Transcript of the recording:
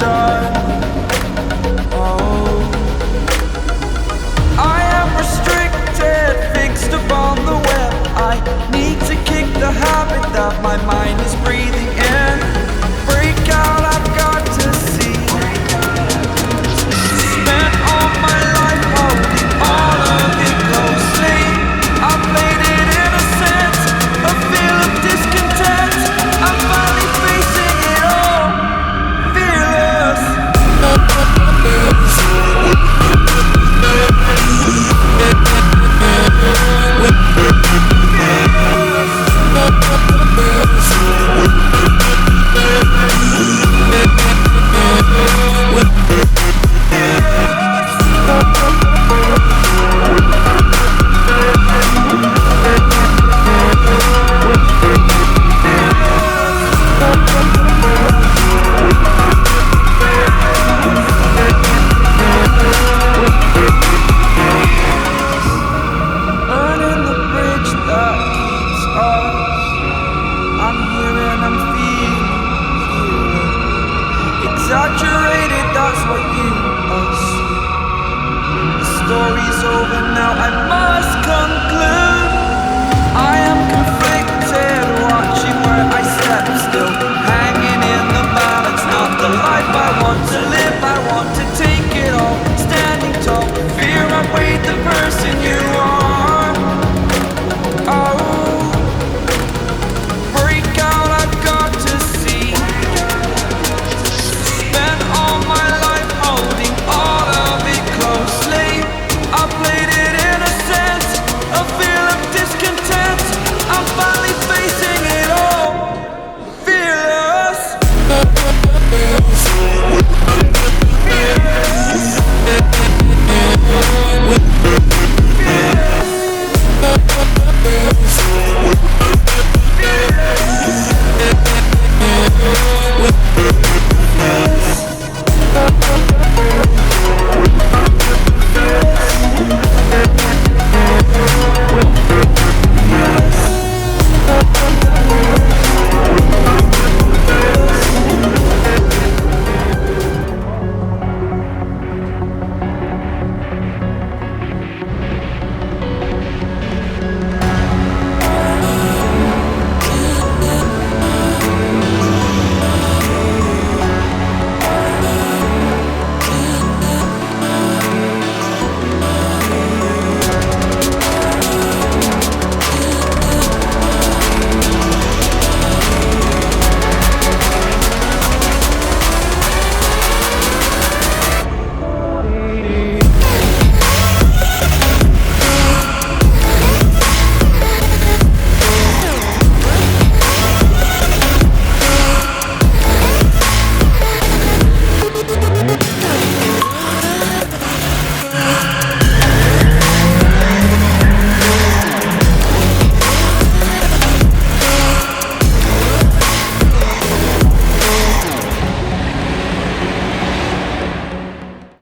done. Oh, I am restricted, fixed upon the web. I need to kick the habit that my mind is breathing in. Break out, I've got to see. Spent all my life holding all of it closely. I played it innocent, a feel of discontent. I'm finally facing it all, fearless. Burning the bridge that keeps us. I'm here and I'm feeling exaggerated, that's what you assume. The story's over now, I must conclude. I am conflicted, watching where I step, still hanging in the balance. Not the life I want to live, I want to take it all. Standing tall, fear I weighed the person you are. Oh, break out, I've got to see. Spent all my life holding all of it closely. I played it innocent, a feel of discontent. I'm fine.